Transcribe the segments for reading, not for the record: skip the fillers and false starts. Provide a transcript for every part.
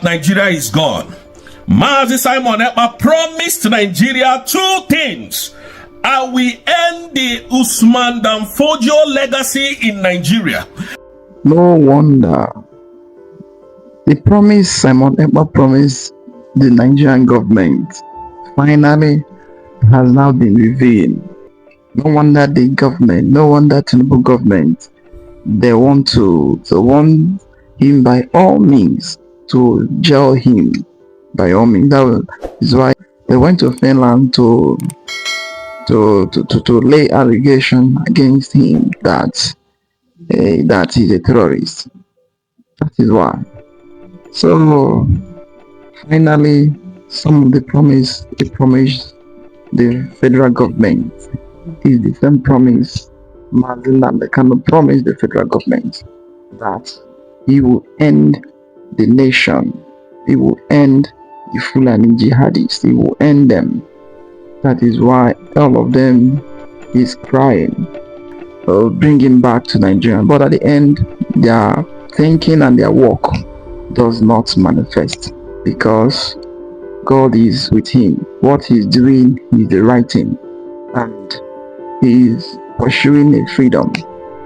that Nigeria is gone. Simon Ekpa promised Nigeria two things. I will end the Usman Danfodio legacy in Nigeria. No wonder. The promise Simon Ekpa promised the Nigerian government finally has now been revealed. No wonder the government, no wonder Tinubu government, they want him by all means to jail him by all means. That is why they went to Finland to lay allegation against him that he's a terrorist. That is why. So finally, some of the promise they promised the federal government is the same promise Mazinand cannot promise the federal government, that he will end the nation, he will end the Fulani jihadists, he will end them. That is why all of them is crying, bring him back to Nigeria. But at the end, their thinking and their work does not manifest, because God is with him. What he's doing is the right thing, and he's pursuing a freedom.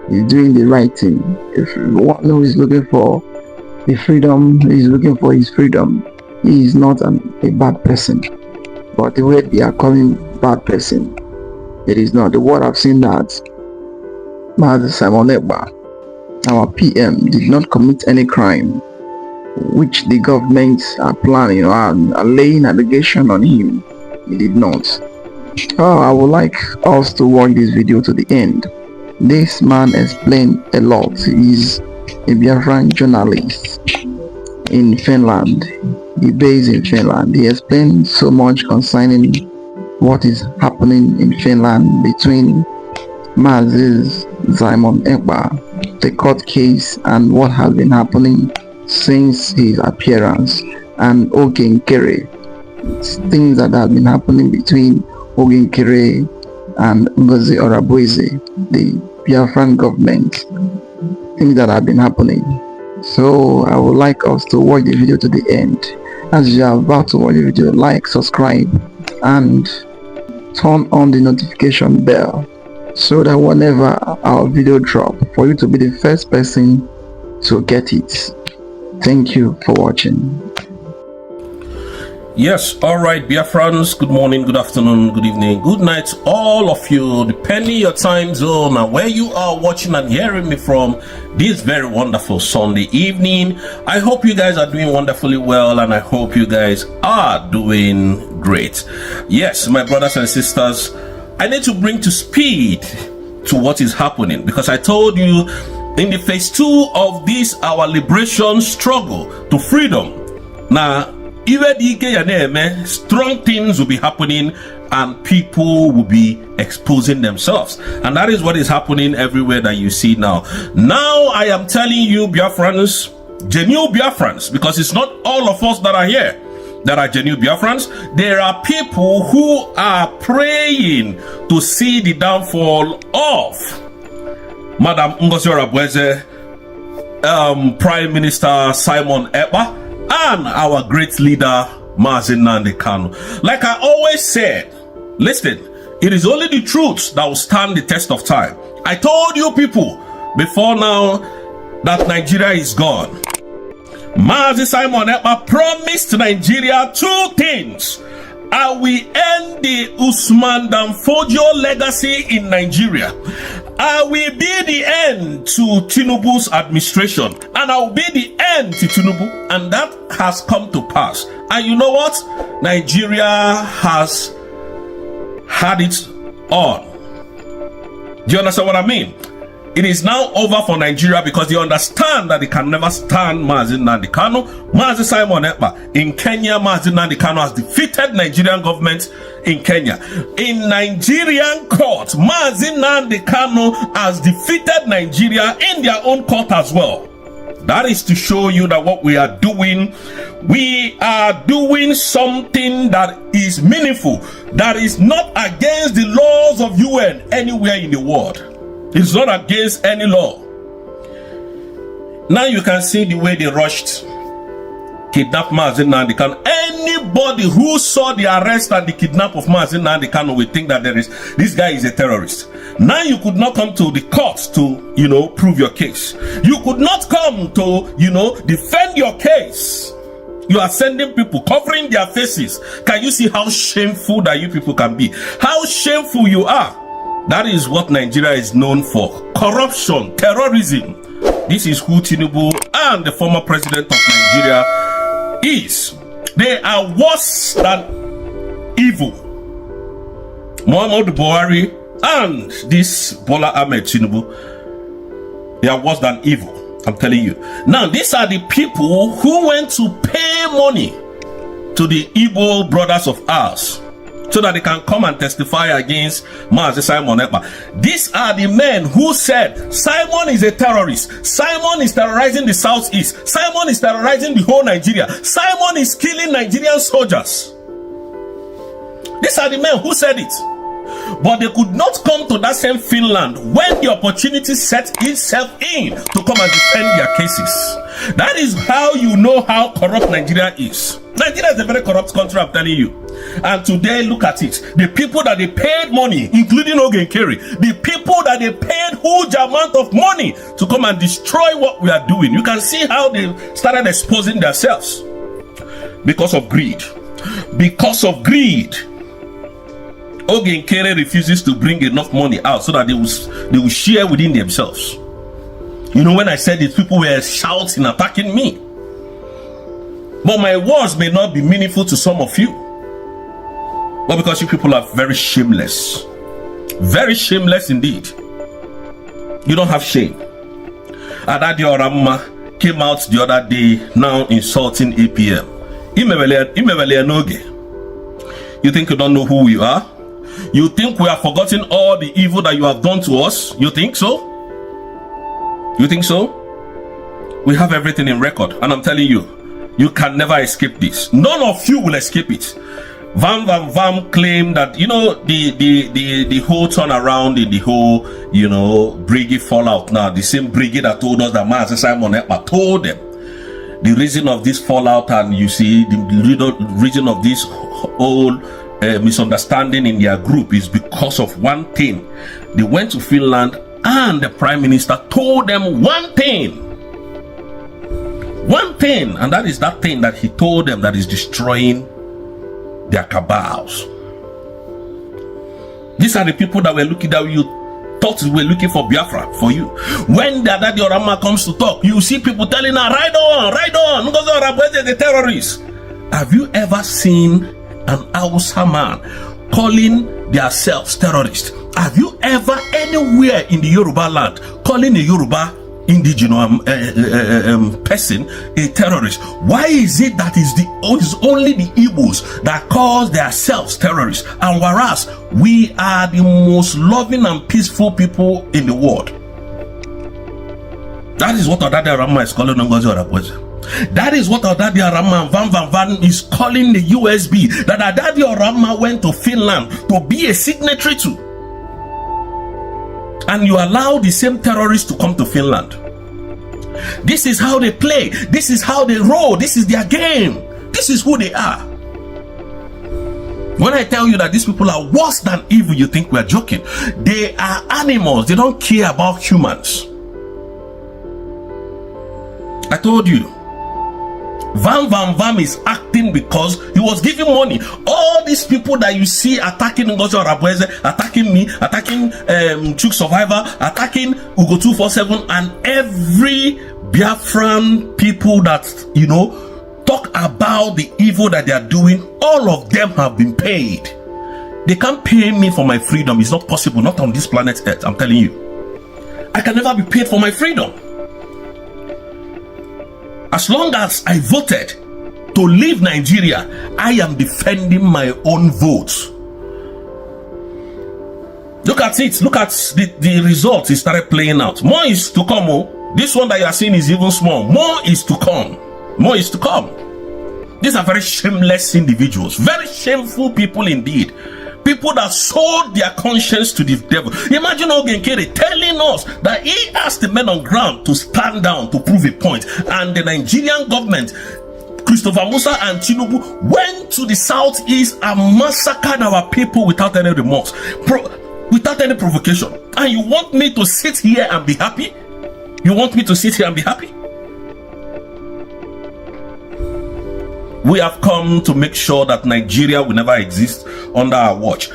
He's doing the right thing. If one who is looking for the freedom, he's looking for his freedom. He is not a bad person, but the way they are calling bad person, it is not. The word I've seen that Simon Ekpa, our PM, did not commit any crime which the government are planning or are laying allegation on him. He did not. I would like us to watch this video to the end. This man explained a lot. He's a Biafran journalist in Finland. He's based in Finland. He explained so much concerning what is happening in Finland between Simon Ekpa, the court case, and what has been happening since his appearance, and Oginkere, things that have been happening between Oginkere and Ngozi Orabueze, the Biafran government, things that have been happening. So I would like us to watch the video to the end. As you are about to watch the video, like, subscribe, and turn on the notification bell so that whenever our video drop, for you to be the first person to get it. Thank you for watching. Yes, all right, Biafrans, good morning, good afternoon, good evening, good night, all of you, depending your time zone and where you are watching and hearing me from this very wonderful Sunday evening. I hope you guys are doing wonderfully well, and I hope you guys are doing great. Yes, my brothers and sisters, I need to bring to speed to what is happening, because I told you in the phase 2 of this our liberation struggle to freedom. Now, strong things will be happening and people will be exposing themselves, and that is what is happening everywhere that you see now. Now I am telling you, Biafrans, genuine Biafrans, because it's not all of us that are here that are genuine Biafrans. There are people who are praying to see the downfall of Madam Ngozi Orabueze, Prime Minister Simon Ekpa, and our great leader Nnamdi Kanu. Like I always said, listen, it is only the truth that will stand the test of time. I told you people before now that Nigeria is gone. Simon Ekpa promised Nigeria two things. I will end the Usman Danfodio legacy in Nigeria. I will be the end to Tinubu's administration, and I will be the end to Tinubu, and that has come to pass. And you know what? Nigeria has had it on. Do you understand what I mean? It is now over for Nigeria, because they understand that they can never stand Nnamdi Kanu. Simon Ekpa in Kenya, Nnamdi Kanu has defeated Nigerian government in Kenya. In Nigerian court, Nnamdi Kanu has defeated Nigeria in their own court as well. That is to show you that what we are doing something that is meaningful, that is not against the laws of UN anywhere in the world. It's not against any law. Now you can see the way they rushed kidnap Mazi Nnamdi Kanu. Anybody who saw the arrest and the kidnap of Mazi Nnamdi Kanu will think that this guy is a terrorist. Now you could not come to the court to, prove your case. You could not come to, defend your case. You are sending people, covering their faces. Can you see how shameful that you people can be? How shameful you are. That is what Nigeria is known for. Corruption, terrorism. This is who Tinubu and the former president of Nigeria is. They are worse than evil. Muhammadu Buhari and this Bola Ahmed Tinubu, they are worse than evil. I'm telling you. Now, these are the people who went to pay money to the Igbo brothers of ours so that they can come and testify against Mazi Simon Ekpa. These are the men who said Simon is a terrorist. Simon is terrorizing the southeast. Simon is terrorizing the whole Nigeria. Simon is killing Nigerian soldiers. These are the men who said it. But they could not come to that same Finland when the opportunity set itself in to come and defend their cases. That is how you know how corrupt Nigeria is. Nigeria is a very corrupt country, I'm telling you. And today, look at it. The people that they paid money, including Ogenkere, the people that they paid huge amount of money to come and destroy what we are doing. You can see how they started exposing themselves. Because of greed. Because of greed. Ogenkere refuses to bring enough money out so that they will share within themselves. When I said it, people were shouting, attacking me. But my words may not be meaningful to some of you. But because you people are very shameless. Very shameless indeed. You don't have shame. Adadi Orama came out the other day now insulting APM. You think you don't know who we are? You think we have forgotten all the evil that you have done to us? You think so? You think so? We have everything in record, and I'm telling you, you can never escape this. None of you will escape it. Vam claimed that, the whole turnaround in the whole, Brigade fallout now, the same Brigade that told us that Mazi Simon Ekpa told them the reason of this fallout, and you see, the reason of this whole misunderstanding in their group is because of one thing. They went to Finland and the Prime Minister told them one thing, and that is that thing that he told them that is destroying their cabals. These are the people that were looking, that you thought were looking for Biafra for you. When the Adadi Orama comes to talk, you see people telling her, ride on, because Orabweze is a terrorist. Have you ever seen an Hausa man calling themselves terrorists? Have you ever anywhere in the Yoruba land calling a Yoruba indigenous person a terrorist? Why is it that it's only the Igbos that call themselves terrorists, and whereas we are the most loving and peaceful people in the world? That is what Adadi Arama is calling Ngozi Orabweze. That is what Adadi Arama and Van is calling the USB that Adadi Arama went to Finland to be a signatory to. And you allow the same terrorists to come to Finland. This is how they play. This is how they roll. This is their game. This is who they are. When I tell you that these people are worse than evil, you think we are joking. They are animals. They don't care about humans. I told you. Vam is acting because he was giving money. All these people that you see attacking Ngozi Orabweze, attacking me, attacking Chuk Survivor, attacking Ugo 247, and every Biafran people that, talk about the evil that they are doing, all of them have been paid. They can't pay me for my freedom. It's not possible, not on this planet Earth, I'm telling you. I can never be paid for my freedom. As long as I voted to leave Nigeria, I am defending my own vote. Look at it. Look at the results. It started playing out. More is to come. Oh. This one that you are seeing is even small. More is to come. More is to come. These are very shameless individuals. Very shameful people indeed. People that sold their conscience to the devil. Imagine Ogenkere telling us that he asked the men on ground to stand down to prove a point, and the Nigerian government Christopher Musa and Tinubu went to the southeast and massacred our people without any remorse, without any provocation. And you want me to sit here and be happy? You want me to sit here and be happy? We have come to make sure that Nigeria will never exist under our watch.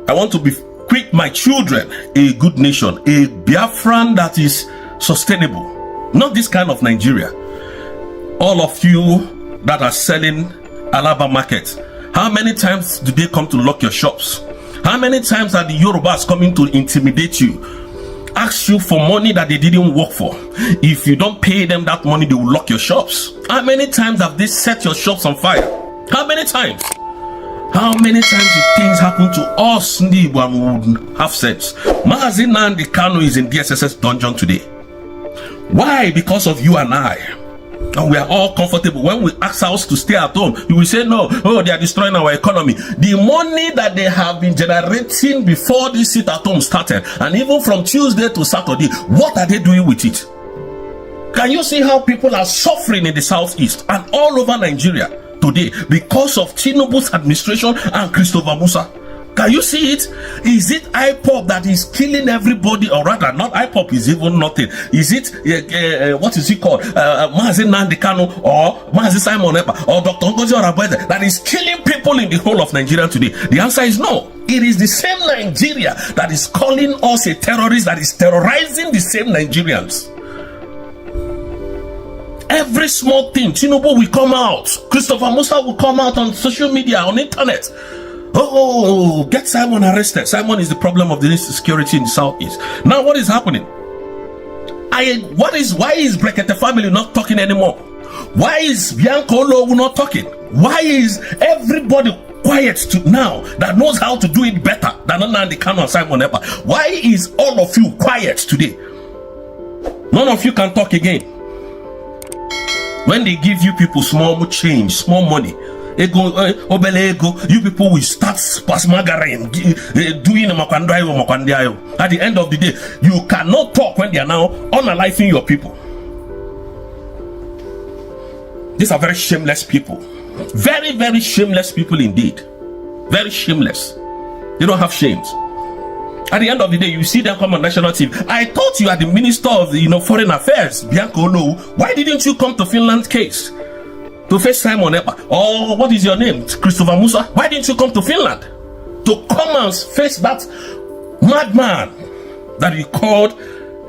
I want to bequeath my children a good nation, a Biafran that is sustainable, not this kind of Nigeria. All of you that are selling Alaba market, how many times do they come to lock your shops? How many times are the Yorubas coming to intimidate you, ask you for money that they didn't work for? If you don't pay them that money, they will lock your shops. How many times have they set your shops on fire? How many times? How many times did things happen to us and we would have sense? Mazi Nnamdi Kanu is in DSSS dungeon today. Why? Because of you and I. And we are all comfortable. When we ask us to stay at home, you will say no. Oh, they are destroying our economy. The money that they have been generating before this sit at home started, and even from Tuesday to Saturday, what are they doing with it? Can you see how people are suffering in the southeast and all over Nigeria today because of Tinubu's administration and Christopher Musa? Can you see it? Is it IPOP that is killing everybody, or rather, not IPOP is even nothing? Is it what is it called? Mazi Nnamdi Kanu or Mazi Simon Ekpa or Dr. Ngozi Oraveze that is killing people in the whole of Nigeria today? The answer is no. It is the same Nigeria that is calling us a terrorist, that is terrorizing the same Nigerians. Every small thing, Tinubu will come out, Christopher Musa will come out on social media, on internet. Oh, get Simon arrested. Simon is the problem of the insecurity in the southeast. Now, what is happening? Why is Brekete family not talking anymore? Why is Bianco Olowu not talking? Why is everybody quiet now that knows how to do it better than Nnamdi Kanu and Simon Ekpa? Why is all of you quiet today? None of you can talk again. When they give you people small change, small money, ego, obele ego, you people will start spasmagaring, doing makwandayo. At the end of the day, you cannot talk when they are now unaliving your people. These are very shameless people. Very, very shameless people indeed. Very shameless. They don't have shames. At the end of the day, you see them come on national TV. I thought you are the Minister of Foreign Affairs, Bianco Olowu. Why didn't you come to Finland's case to face Simon Ekpa? Or what is your name? Christopher Musa. Why didn't you come to Finland to come and face that madman that you called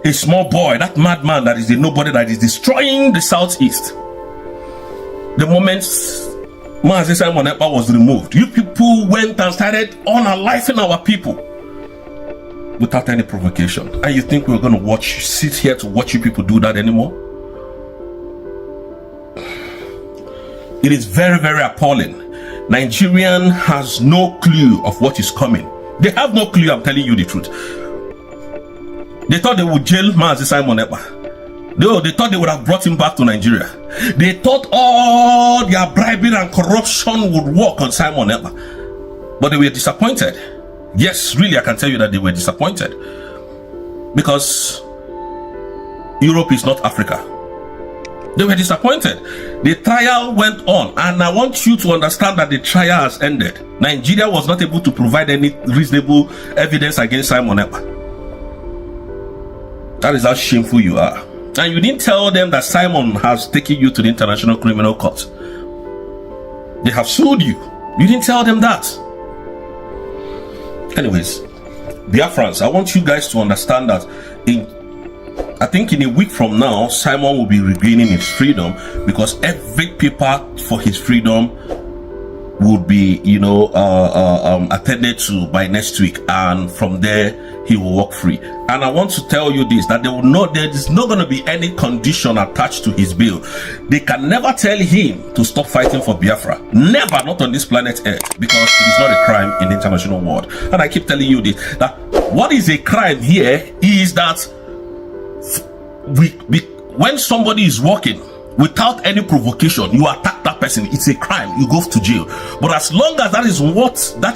a small boy? That madman that is the nobody that is destroying the southeast. The moment Mazi Simon Ekpa was removed, you people went and started unaliving our people without any provocation. And you think we're going to sit here to watch you people do that anymore? It is very, very appalling. Nigerian has no clue of what is coming. They have no clue, I'm telling you the truth. They thought they would jail Mazi Simon Ekpa. No, they thought they would have brought him back to Nigeria. They thought all their bribing and corruption would work on Simon Ekpa. But they were disappointed. Yes, really, I can tell you that they were disappointed. Because Europe is not Africa. They were disappointed. The trial went on, and I want you to understand that the trial has ended. Nigeria was not able to provide any reasonable evidence against Simon Ekpa. That is how shameful you are. And you didn't tell them that Simon has taken you to the International Criminal Court. They have sued you. You didn't tell them that. Anyways, Biafrans, I want you guys to understand that I think in a week from now, Simon will be regaining his freedom, because every paper for his freedom would be, attended to by next week, and from there he will walk free. And I want to tell you this, that there is not going to be any condition attached to his bail. They can never tell him to stop fighting for Biafra. Never, not on this planet Earth, because it is not a crime in the international world. And I keep telling you this, that what is a crime here is that when somebody is walking without any provocation, you attack that person, it's a crime, you go to jail. But as long as that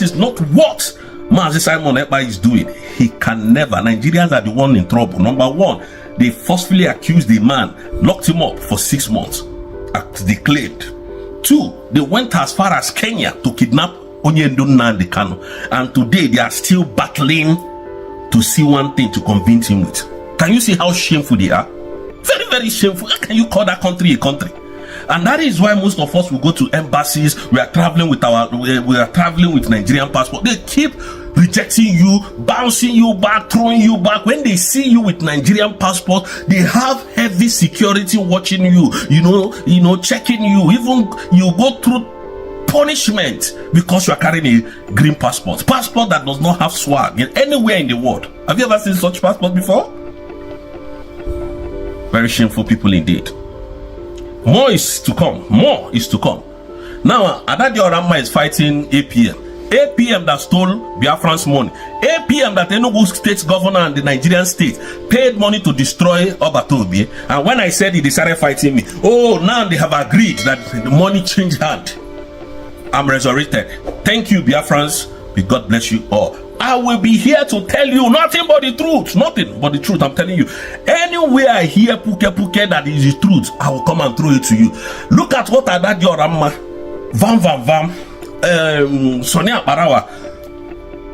is not what Mazi Simon Ekpa is doing, he can never. Nigerians are the one in trouble. Number one, they forcefully accused the man, locked him up for 6 months, as they claimed. 2, they went as far as Kenya to kidnap Onyendo Nnamdi Kanu, and today they are still battling to see one thing to convince him with. Can you see how shameful they are? Very, very shameful. How can you call that country a country? And that is why most of us will go to embassies. We are traveling with Nigerian passport. They keep rejecting you, bouncing you back, throwing you back. When they see you with Nigerian passport, they have heavy security watching you, checking you. Even you go through punishment because you are carrying a green passport that does not have swag anywhere in the world. Have you ever seen such passport before? Very shameful people indeed. More is to come. Now, Adadi Orama is fighting APM. APM that stole Biafran's money. APM that Enugu state governor and the Nigerian state paid money to destroy Obatobi. And when I said he decided fighting me, now they have agreed that the money changed hand. I'm resurrected. Thank you, Biafrans. May God bless you all. I will be here to tell you nothing but the truth. Nothing but the truth. I'm telling you. Anywhere I hear puke that is the truth, I will come and throw it to you. Look at what Adadi Orama, Sonia Barawa,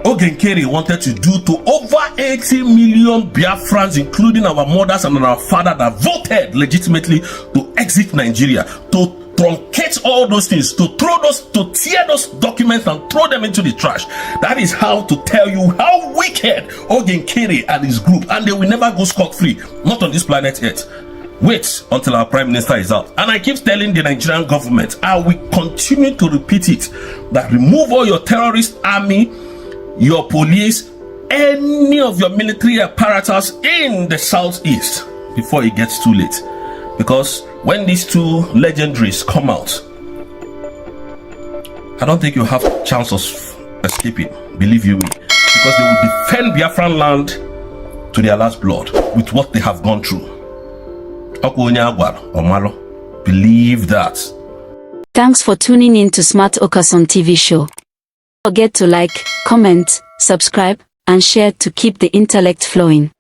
Ogenkere wanted to do to over 80 million Biafrans, including our mothers and our father that voted legitimately to exit Nigeria, to truncate all those things, to tear those documents and throw them into the trash. That is how to tell you how wicked Ogenkere and his group, and they will never go scot-free, not on this planet Earth. Wait until our prime minister is out. And I keep telling the Nigerian government, I will continue to repeat it, that remove all your terrorist army, your police, any of your military apparatus in the southeast before it gets too late. Because when these two legendaries come out, I don't think you have a chance of escaping, believe you me. Because they will defend Biafran land to their last blood with what they have gone through. Believe that. Thanks for tuning in to Smart Okoson TV show. Don't forget to like, comment, subscribe, and share to keep the intellect flowing.